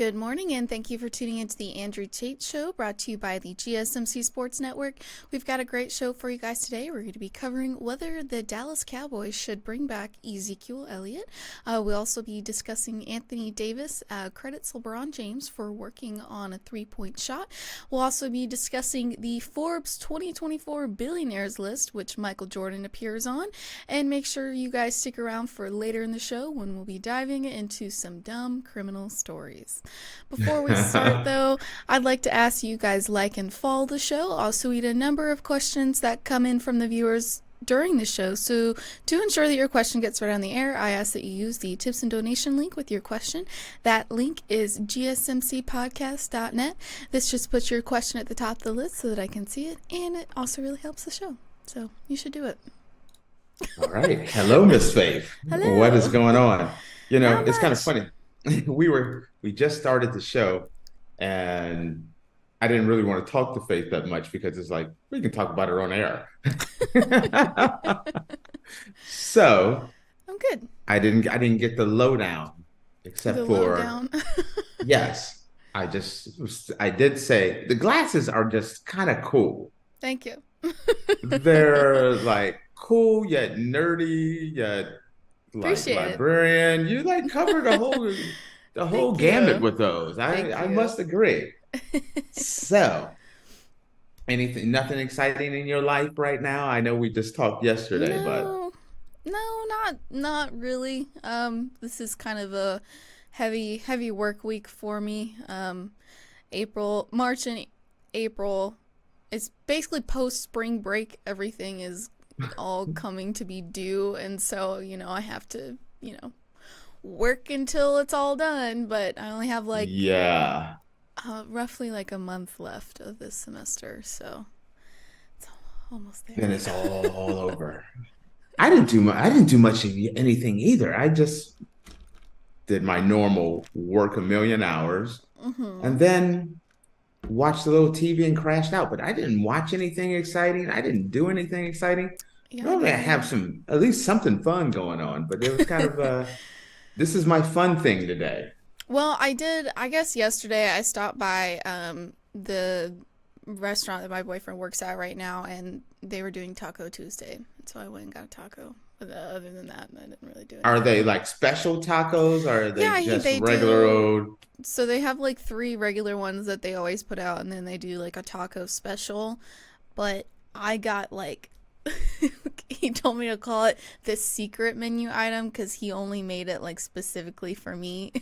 Good morning, and thank you for tuning into the Andrew Tate Show, brought to you by the GSMC Sports Network. We've got a great show for you guys today. We're going to be covering whether the Dallas Cowboys should bring back Ezekiel Elliott. We'll also be discussing Anthony Davis credits LeBron James for working on a three-point shot. We'll also be discussing the Forbes 2024 Billionaires list, which Michael Jordan appears on. And make sure you guys stick around for later in the show when we'll be diving into some dumb criminal stories. Before we start, though, I'd like to ask you guys like and follow the show. Also, we had a number of questions that come in from the viewers during the show. So to ensure that your question gets read on the air, I ask that you use the tips and donation link with your question. That link is gsmcpodcast.net. This just puts your question at the top of the list so that I can see it, and it also really helps the show. So you should do it. All right. Hello, Miss Faith. Hello. What is going on? Not It's kind of much. funny. We just started the show, and I didn't really want to talk to Faith that much because it's like we can talk about it on air. So I'm good. I didn't get the lowdown The except for lowdown. yes, I did say the glasses are just kind of cool. Thank you. They're like cool yet nerdy yet like Appreciate it. librarian. You like cover the whole Thank gamut you. with those. I Thank I you. must agree. So, nothing exciting in your life right now? I know we just talked yesterday, but No, no, not really. This is kind of a heavy work week for me. March and April, it's basically post spring break. Everything is all coming to be due, and so I have to work until it's all done. But I only have like yeah, roughly like a month left of this semester, so it's almost there. then it's all over. I didn't do much of anything either. I just did my normal work a million hours Mm-hmm. and then watched a little TV and crashed out. But I didn't watch anything exciting. I didn't do anything exciting. Yeah, I Normally I didn't have either. some at least something fun going on, but it was kind of this is my fun thing today. Well, I did. I guess yesterday I stopped by the restaurant that my boyfriend works at right now, and they were doing Taco Tuesday, so I went and got a taco. But other than that, I didn't really do Are they anything. like special tacos or are they Yeah, just they regular do. old? So they have like three regular ones that they always put out, and then they do like a taco special. But I got like he told me to call it the secret menu item because he only made it like specifically for me.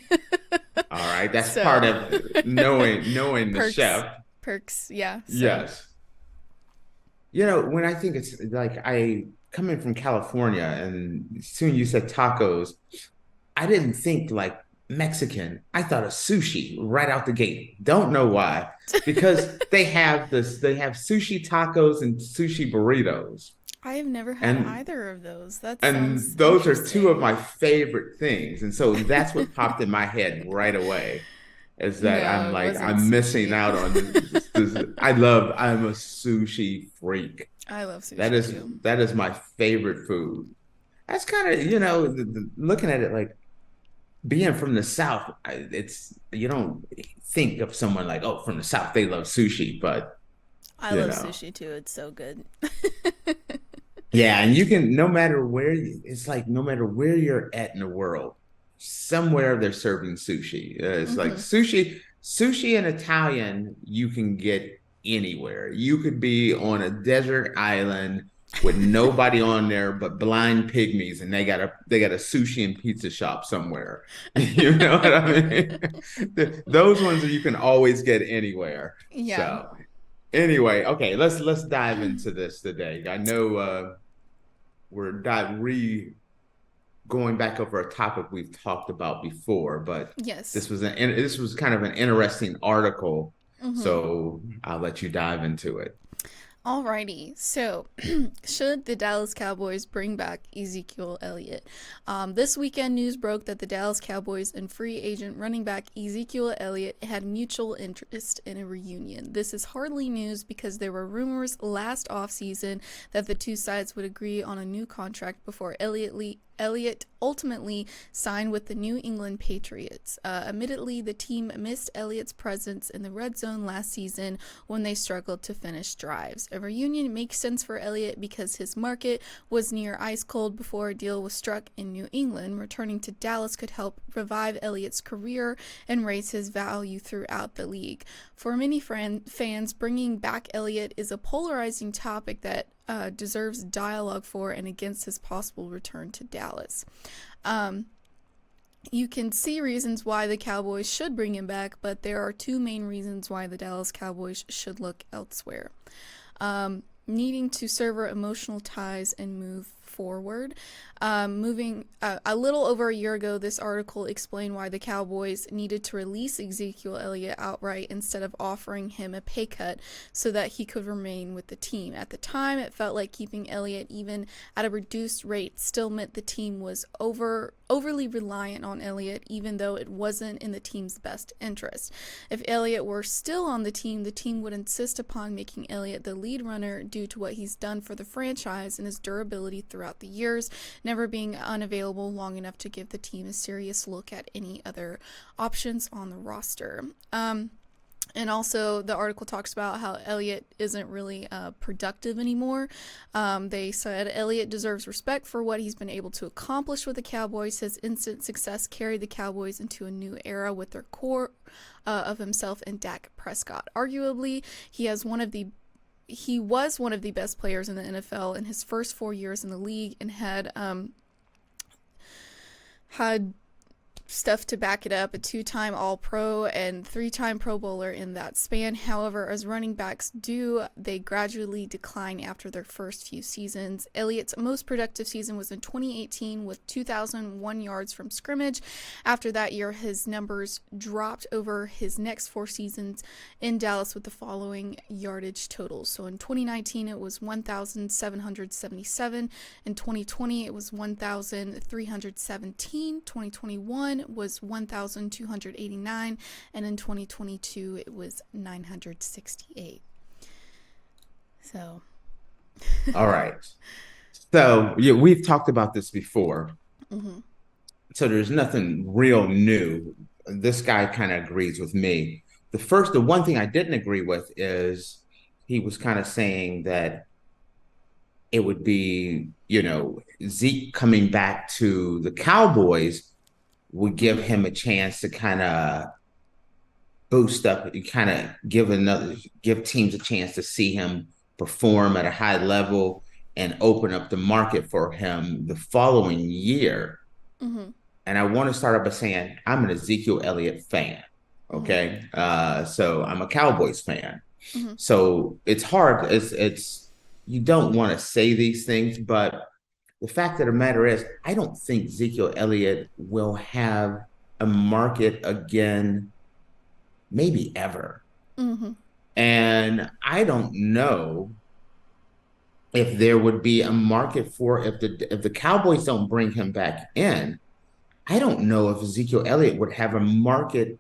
All right, that's part So of knowing the perks, chef. perks, yeah. So Yes. When I think it's like I coming from California and soon you said tacos, I didn't think like Mexican. I thought of sushi right out the gate. Don't know why. Because they have sushi tacos and sushi burritos. I have never had And either of those. That sounds and those are two of interesting. my favorite things. And so that's what popped in my head right away is that No, I'm it like, wasn't I'm missing sushi. out on this. I'm a sushi freak. I love That sushi is too. that is my favorite food. That's kind of, looking at it like being from the South, you don't think of someone like, oh, from the South, they love sushi, but I you love know. sushi too. It's so good. Yeah, and you can no matter where it's like no matter where you're at in the world, somewhere they're serving sushi. It's like Hmm. sushi and Italian you can get anywhere. You could be on a desert island with nobody on there but blind pygmies, and they got a sushi and pizza shop somewhere. You know what I mean? Those ones you can always get anywhere. Yeah. So anyway, okay, let's dive into this today. I know we're not going back over a topic we've talked about before, but Yes. this was kind of an interesting article, Hmm. so I'll let you dive into it. Alrighty, so should the Dallas Cowboys bring back Ezekiel Elliott? This weekend, news broke that the Dallas Cowboys and free agent running back Ezekiel Elliott had mutual interest in a reunion. This is hardly news because there were rumors last offseason that the two sides would agree on a new contract before Elliott ultimately signed with the New England Patriots. Admittedly, the team missed Elliott's presence in the red zone last season when they struggled to finish drives. A reunion makes sense for Elliott because his market was near ice cold before a deal was struck in New England. Returning to Dallas could help revive Elliott's career and raise his value throughout the league. For many fans, bringing back Elliott is a polarizing topic that deserves dialogue for and against his possible return to Dallas. You can see reasons why the Cowboys should bring him back, but there are two main reasons why the Dallas Cowboys should look elsewhere. Needing to sever emotional ties and move forward. Moving a little over a year ago, this article explained why the Cowboys needed to release Ezekiel Elliott outright instead of offering him a pay cut so that he could remain with the team. At the time, it felt like keeping Elliott even at a reduced rate still meant the team was overly reliant on Elliott, even though it wasn't in the team's best interest. If Elliott were still on the team would insist upon making Elliott the lead runner due to what he's done for the franchise and his durability throughout the years, never being unavailable long enough to give the team a serious look at any other options on the roster. And also, the article talks about how Elliott isn't really productive anymore. They said Elliott deserves respect for what he's been able to accomplish with the Cowboys. His instant success carried the Cowboys into a new era with their core of himself and Dak Prescott. Arguably, he was one of the best players in the NFL in his first 4 years in the league and had stuff to back it up, a 2-time All-Pro and 3-time Pro Bowler in that span. However, as running backs do, they gradually decline after their first few seasons. Elliott's most productive season was in 2018 with 2,001 yards from scrimmage. After that year, his numbers dropped over his next 4 seasons in Dallas with the following yardage totals. So in 2019, it was 1,777. In 2020, it was 1,317. 2021 was 1,289, and in 2022 it was 968. So all right. So yeah, we've talked about this before. Mm-hmm. So there's nothing real new. This guy kind of agrees with me. The one thing I didn't agree with is he was kind of saying that it would be, Zeke coming back to the Cowboys would give him a chance to kind of boost up, kind of give teams a chance to see him perform at a high level and open up the market for him the following year. Mm-hmm. And I want to start off by saying I'm an Ezekiel Elliott fan. Okay. Mm-hmm. So I'm a Cowboys fan. Mm-hmm. So it's hard. You don't want to say these things, but the fact of the matter is, I don't think Ezekiel Elliott will have a market again, maybe ever. Mm-hmm. And I don't know if there would be a market for if the Cowboys don't bring him back in. I don't know if Ezekiel Elliott would have a market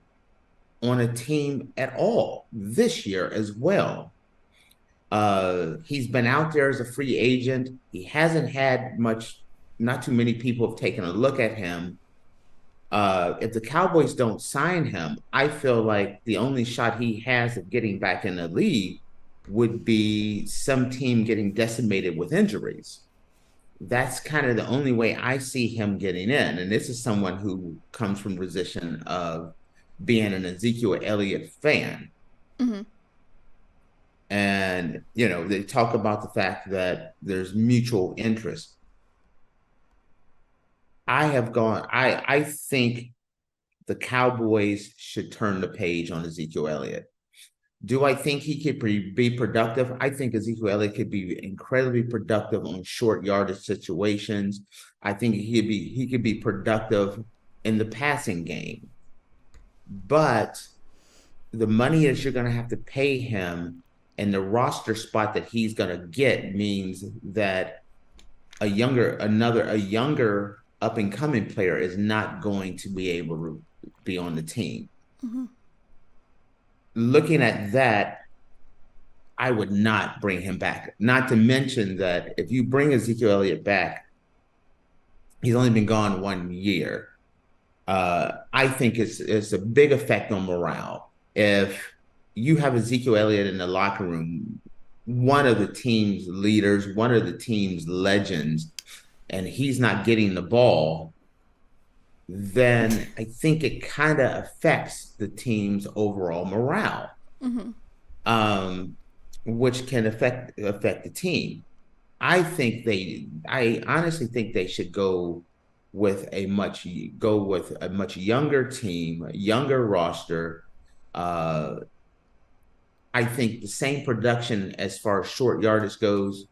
on a team at all this year as well. He's been out there as a free agent. He hasn't had much, not too many people have taken a look at him. If the Cowboys don't sign him, I feel like the only shot he has of getting back in the league would be some team getting decimated with injuries. That's kind of the only way I see him getting in. And this is someone who comes from the position of being an Ezekiel Elliott fan. Mm-hmm. And, they talk about the fact that there's mutual interest. I think the Cowboys should turn the page on Ezekiel Elliott. Do I think he could be productive? I think Ezekiel Elliott could be incredibly productive on short yardage situations. I think he could be productive in the passing game. But the money that you're going to have to pay him and the roster spot that he's going to get means that a younger up and coming player is not going to be able to be on the team. Mm-hmm. Looking at that, I would not bring him back. Not to mention that if you bring Ezekiel Elliott back, He's only been gone 1 year. I think it's a big effect on morale. If you have Ezekiel Elliott in the locker room, one of the team's leaders, one of the team's legends, and he's not getting the ball, then I think it kind of affects the team's overall morale, Mm-hmm. um, which can affect the team. I honestly think they should go with a much younger team, a younger roster. Uh, I think the same production as far as short yardage goes.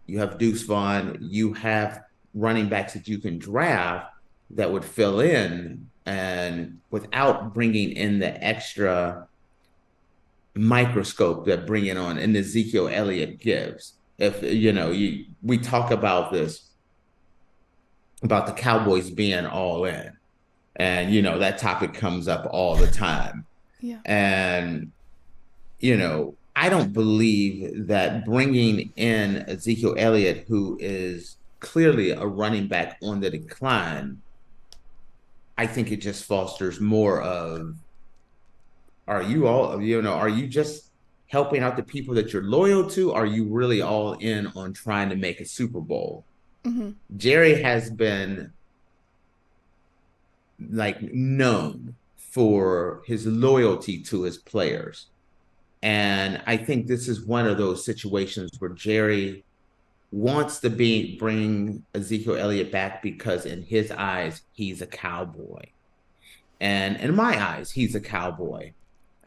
You have Deuce Vaughn, you have running backs that you can draft that would fill in, and without bringing in the extra microscope that bringing on and Ezekiel Elliott gives. If we talk about this about the Cowboys being all in, and that topic comes up all the time, Yeah. and I don't believe that bringing in Ezekiel Elliott, who is clearly a running back on the decline, I think it just fosters more of, are you just helping out the people that you're loyal to? Are you really all in on trying to make a Super Bowl? Mm-hmm. Jerry has been like known for his loyalty to his players. And I think this is one of those situations where Jerry wants to bring Ezekiel Elliott back because in his eyes, he's a cowboy. And in my eyes, he's a cowboy.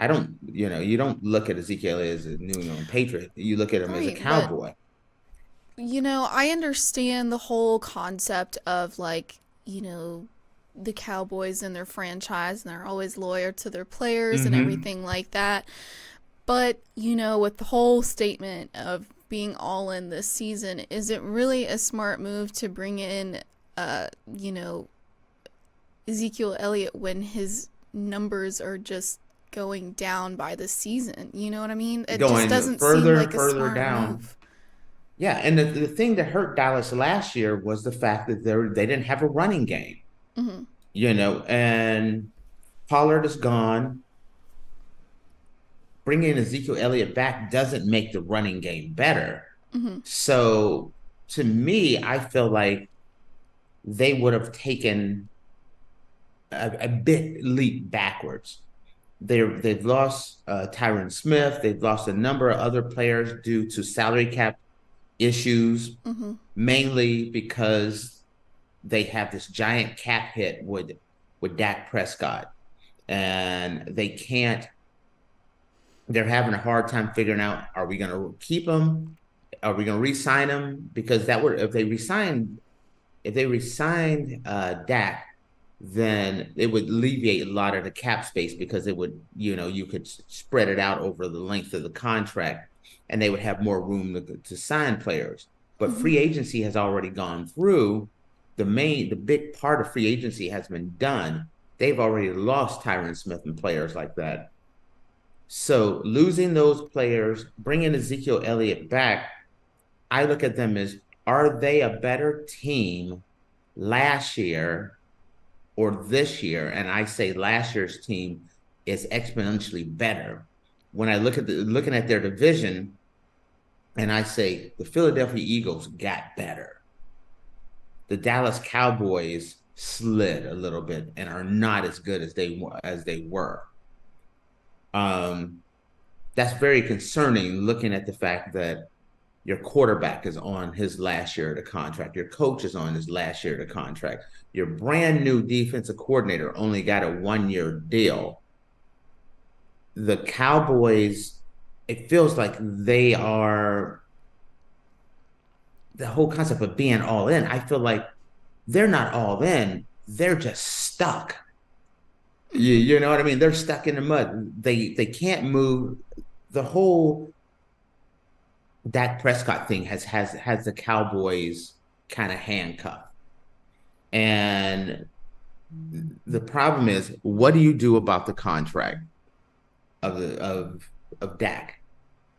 I don't, you don't look at Ezekiel Elliott as a New England Patriot. You look at him as a Right, but cowboy. I understand the whole concept of like, the Cowboys and their franchise and they're always loyal to their players and Mm-hmm. everything like that. But, with the whole statement of being all in this season, is it really a smart move to bring in, you know, Ezekiel Elliott when his numbers are just going down by the season? You know what I mean? It just Going doesn't seem further and like a further smart down. move. Yeah, and the thing that hurt Dallas last year was the fact that they didn't have a running game, Hmm. and Pollard is gone. Bringing Ezekiel Elliott back doesn't make the running game better. Hmm. So to me, I feel like they would have taken a big leap backwards. They've lost Tyron Smith. They've lost a number of other players due to salary cap issues, Hmm. mainly because they have this giant cap hit with Dak Prescott, and they can't. They're having a hard time figuring out: are we going to keep him? Are we going to re-sign him? Because that would if they resigned Dak, then it would alleviate a lot of the cap space because it would, you could spread it out over the length of the contract, and they would have more room to sign players. But Hmm. free agency has already gone through. The big part of free agency has been done. They've already lost Tyron Smith and players like that. So losing those players, bringing Ezekiel Elliott back, I look at them as, are they a better team last year or this year? And I say last year's team is exponentially better. When I looking at their division, and I say the Philadelphia Eagles got better. The Dallas Cowboys slid a little bit and are not as good as they were. Um, that's very concerning looking at the fact that your quarterback is on his last year of the contract. Your coach is on his last year of the contract. Your brand new defensive coordinator only got a 1 year deal. The Cowboys, it feels like they are the whole concept of being all in. I feel like they're not all in. They're just stuck. Hmm. You know what I mean? They're stuck in the mud. They can't move. The whole Dak Prescott thing has the Cowboys kind of handcuffed. And the problem is, what do you do about the contract of Dak?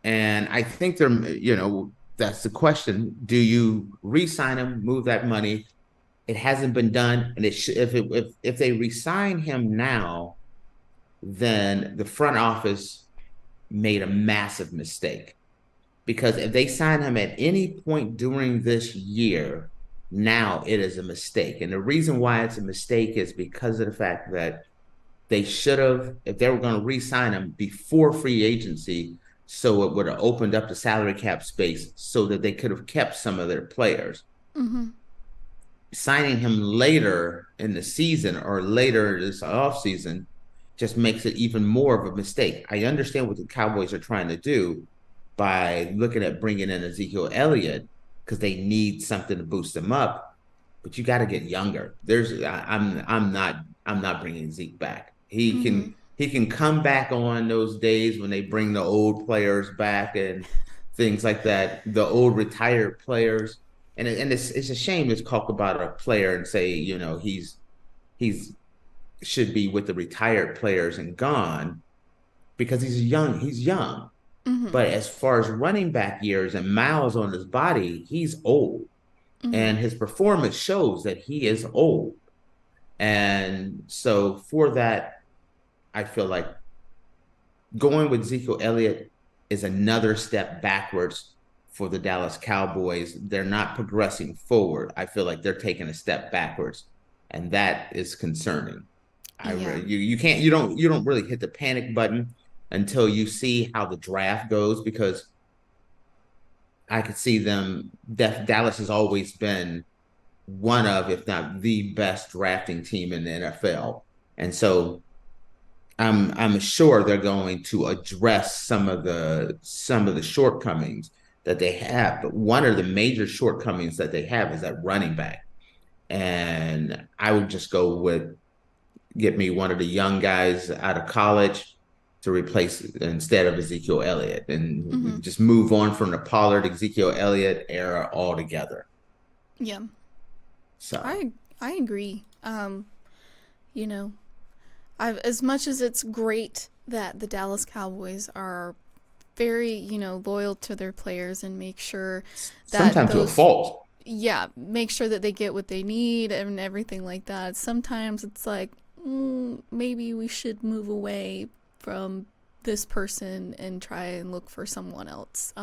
And I think that's the question. Do you re-sign him, move that money, It hasn't been done, and if they resign him now, then the front office made a massive mistake. Because if they sign him at any point during this year, now it is a mistake. And the reason why it's a mistake is because of the fact that they should have, if they were going to re-sign him before free agency, so it would have opened up the salary cap space so that they could have kept some of their players. Mm-hmm. Signing him later in the season or later this offseason just makes it even more of a mistake. I understand what the Cowboys are trying to do by looking at bringing in Ezekiel Elliott because they need something to boost them up, but you got to get younger. I'm not bringing Zeke back. He can come back on those days when they bring the old players back and things like that, the old retired players. And it's a shame to talk about a player and say, he's should be with the retired players and gone because he's young. Mm-hmm. But as far as running back years and miles on his body, he's old. Mm-hmm. And his performance shows that he is old. And so for that, I feel like going with Ezekiel Elliott is another step backwards for the Dallas Cowboys. They're not progressing forward. I feel like they're taking a step backwards, and that is concerning. Yeah. You don't really hit the panic button until you see how the draft goes, because I could see them. Dallas has always been one of, if not the best drafting team in the NFL, and so I'm sure they're going to address some of the shortcomings that they have. But one of the major shortcomings that they have is that running back, and I would just go with get me one of the young guys out of college to replace instead of Ezekiel Elliott, and just move on from the Pollard Ezekiel Elliott era altogether. Yeah. So I agree. You know, as much as it's great that the Dallas Cowboys are very, loyal to their players and make sure that sometimes to a fault. Yeah, make sure that they get what they need and everything like that. Sometimes it's like, maybe we should move away from this person and try and look for someone else.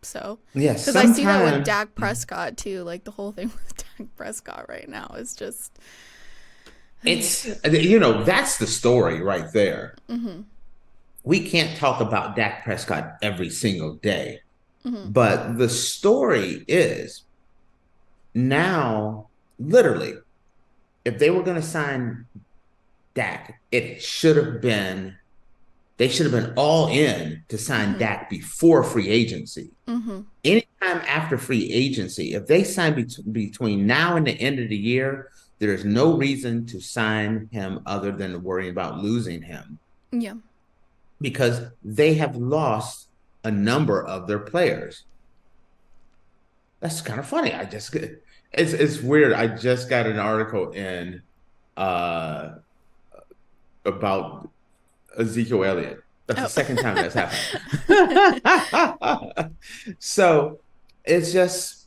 So, yes, because I see that with Dak Prescott too. Like the whole thing with Dak Prescott right now is just, it's that's the story right there. Mm-hmm. We can't talk about Dak Prescott every single day, Mm-hmm. but the story is now, literally, if they were going to sign Dak, they should have been all in to sign Dak before free agency. Mm-hmm. Anytime after free agency, if they sign between now and the end of the year, there is no reason to sign him other than worrying about losing him. Yeah. Because they have lost a number of their players. That's kind of funny. It's weird. I just got an article in about Ezekiel Elliott. That's the second time that's happened. So it's just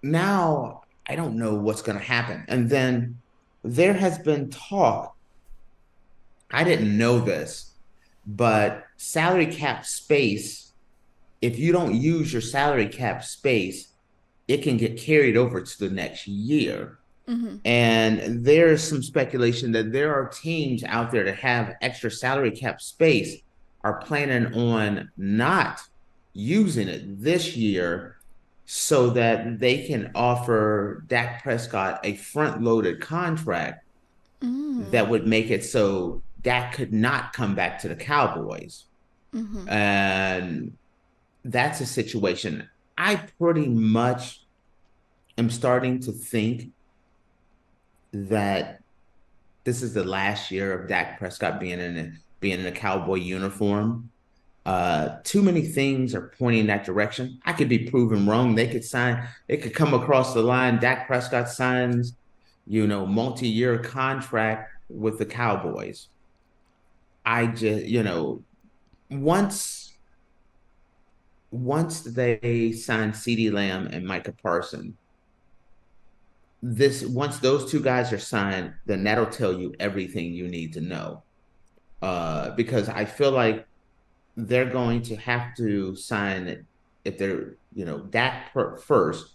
now I don't know what's going to happen. And then there has been talk. I didn't know this, but salary cap space, if you don't use your salary cap space, it can get carried over to the next year. Mm-hmm. And there's some speculation that there are teams out there that have extra salary cap space are planning on not using it this year so that they can offer Dak Prescott a front-loaded contract that would make it so Dak could not come back to the Cowboys. Mm-hmm. And that's a situation I pretty much am starting to think that this is the last year of Dak Prescott being in a Cowboy uniform. Too many things are pointing that direction. I could be proven wrong. They could come across the line. Dak Prescott signs, multi-year contract with the Cowboys. I just, once they signed CeeDee Lamb and Micah Parsons, this once those two guys are signed, then that'll tell you everything you need to know. Because I feel like they're going to have to sign if they're, Dak first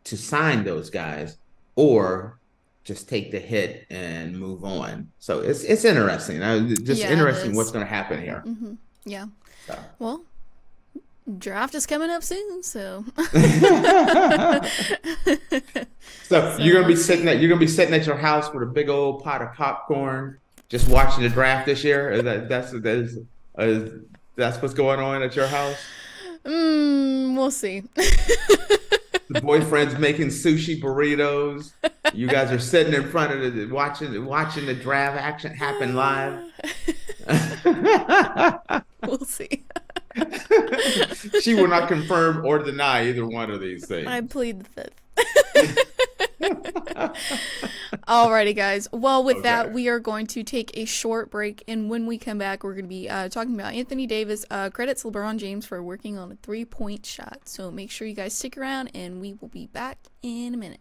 to sign those guys, or just take the hit and move on. So it's interesting. Just Yeah, it interesting what's is. going to happen here. Yeah. So. Well, draft is coming up soon, so. So So we'll see. you're gonna be sitting at your house with a big old pot of popcorn, just watching the draft this year. Is that's what's going on at your house? We'll see. The boyfriend's making sushi burritos. You guys are sitting in front of watching the draft action happen live. We'll see. She will not confirm or deny either one of these things. I plead the fifth. Alrighty, guys. Well, with that, we are going to take a short break, and when we come back, we're going to be talking about Anthony Davis. Credits LeBron James for working on a 3-point shot. So make sure you guys stick around, and we will be back in a minute.